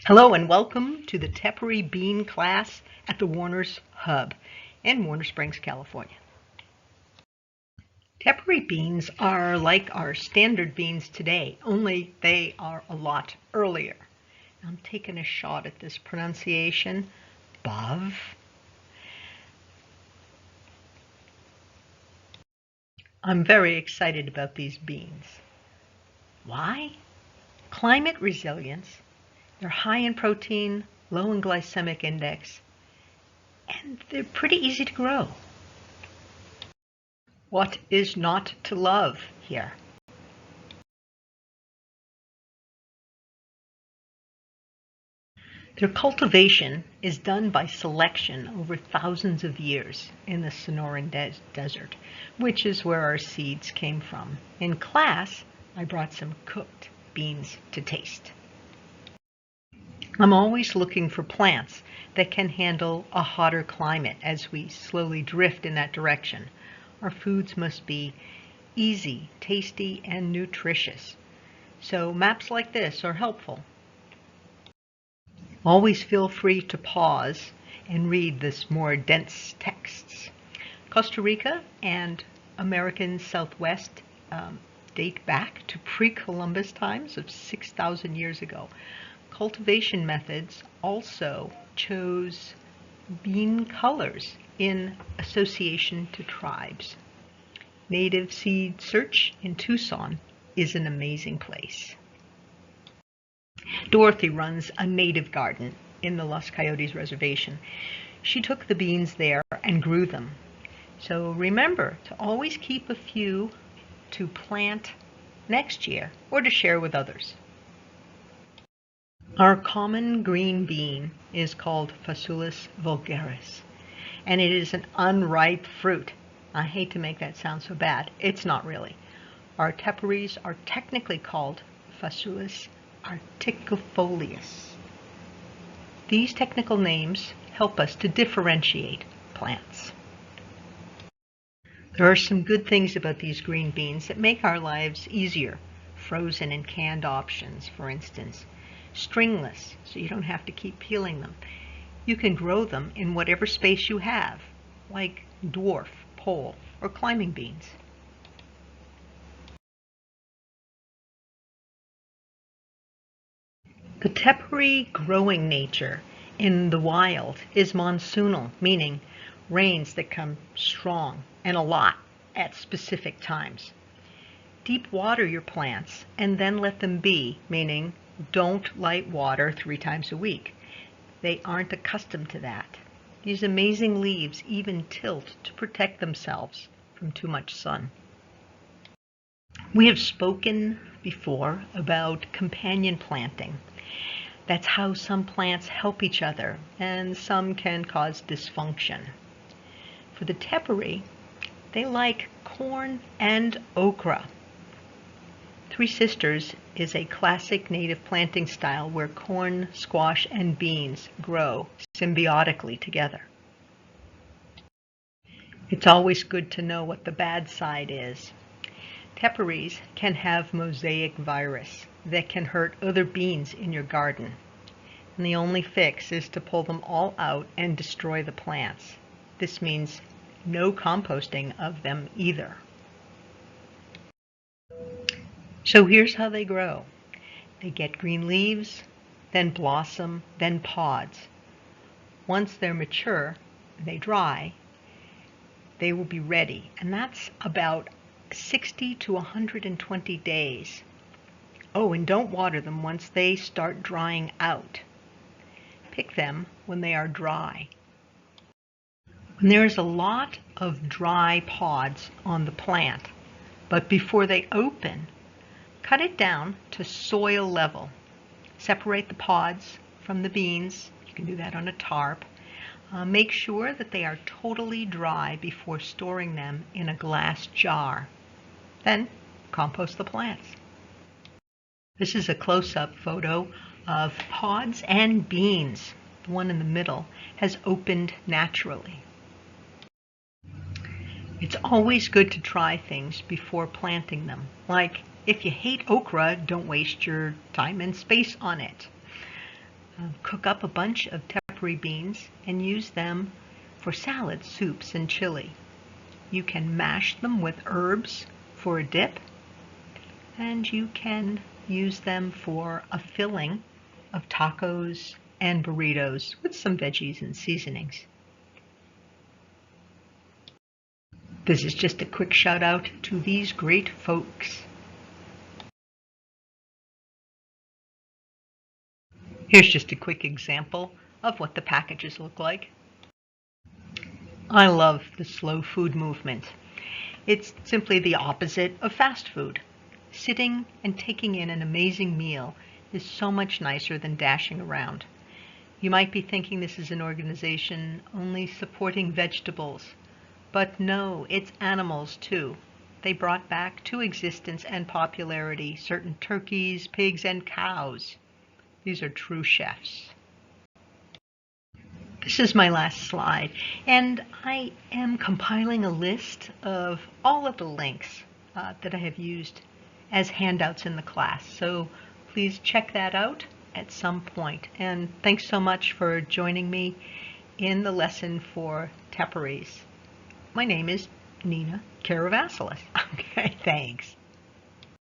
Hello and welcome to the Tepary bean class at the Warner's Hub in Warner Springs, California. Tepary beans are like our standard beans today, only they are a lot earlier. I'm taking a shot at this pronunciation. Bav. I'm very excited about these beans. Why? Climate resilience. They're high in protein, low in glycemic index, and they're pretty easy to grow. What is not to love here? Their cultivation is done by selection over thousands of years in the Sonoran Desert, which is where our seeds came from. In class, I brought some cooked beans to taste. I'm always looking for plants that can handle a hotter climate as we slowly drift in that direction. Our foods must be easy, tasty, and nutritious. So maps like this are helpful. Always feel free to pause and read this more dense texts. Costa Rica and American Southwest date back to pre-Columbus times of 6,000 years ago. Cultivation methods also chose bean colors in association to tribes. Native Seed Search in Tucson is an amazing place. Dorothy runs a native garden in the Los Coyotes Reservation. She took the beans there and grew them. So remember to always keep a few to plant next year or to share with others. Our common green bean is called Phaceolus vulgaris, and it is an unripe fruit. I hate to make that sound so bad. It's not really. Our teparies are technically called Phaceolus articifolius. These technical names help us to differentiate plants. There are some good things about these green beans that make our lives easier. Frozen and canned options, for instance. Stringless, so you don't have to keep peeling them. You can grow them in whatever space you have, like dwarf, pole, or climbing beans. The Tepary growing nature in the wild is monsoonal, meaning rains that come strong and a lot at specific times. Deep water your plants and then let them be, meaning don't light water 3 times a week. They aren't accustomed to that. These amazing leaves even tilt to protect themselves from too much sun. We have spoken before about companion planting. That's how some plants help each other, and some can cause dysfunction. For the Tepary, they like corn and okra. Three Sisters is a classic native planting style where corn, squash, and beans grow symbiotically together. It's always good to know what the bad side is. Teparies can have mosaic virus that can hurt other beans in your garden. And the only fix is to pull them all out and destroy the plants. This means no composting of them either. So here's how they grow. They get green leaves, then blossom, then pods. Once they're mature, they dry, they will be ready. And that's about 60 to 120 days. Oh, and don't water them once they start drying out. Pick them when they are dry. When there is a lot of dry pods on the plant, but before they open, cut it down to soil level. Separate the pods from the beans. You can do that on a tarp. Make sure that they are totally dry before storing them in a glass jar. Then compost the plants. This is a close-up photo of pods and beans. The one in the middle has opened naturally. It's always good to try things before planting them, like if you hate okra, don't waste your time and space on it. Cook up a bunch of Tepary beans and use them for salads, soups, and chili. You can mash them with herbs for a dip, and you can use them for a filling of tacos and burritos with some veggies and seasonings. This is just a quick shout out to these great folks. Here's just a quick example of what the packages look like. I love the slow food movement. It's simply the opposite of fast food. Sitting and taking in an amazing meal is so much nicer than dashing around. You might be thinking this is an organization only supporting vegetables, but no, it's animals too. They brought back to existence and popularity certain turkeys, pigs, and cows. These are true chefs. This is my last slide, and I am compiling a list of all of the links that I have used as handouts in the class. So please check that out at some point. And thanks so much for joining me in the lesson for Teparys. My name is Nina Karavasilis. Okay, thanks.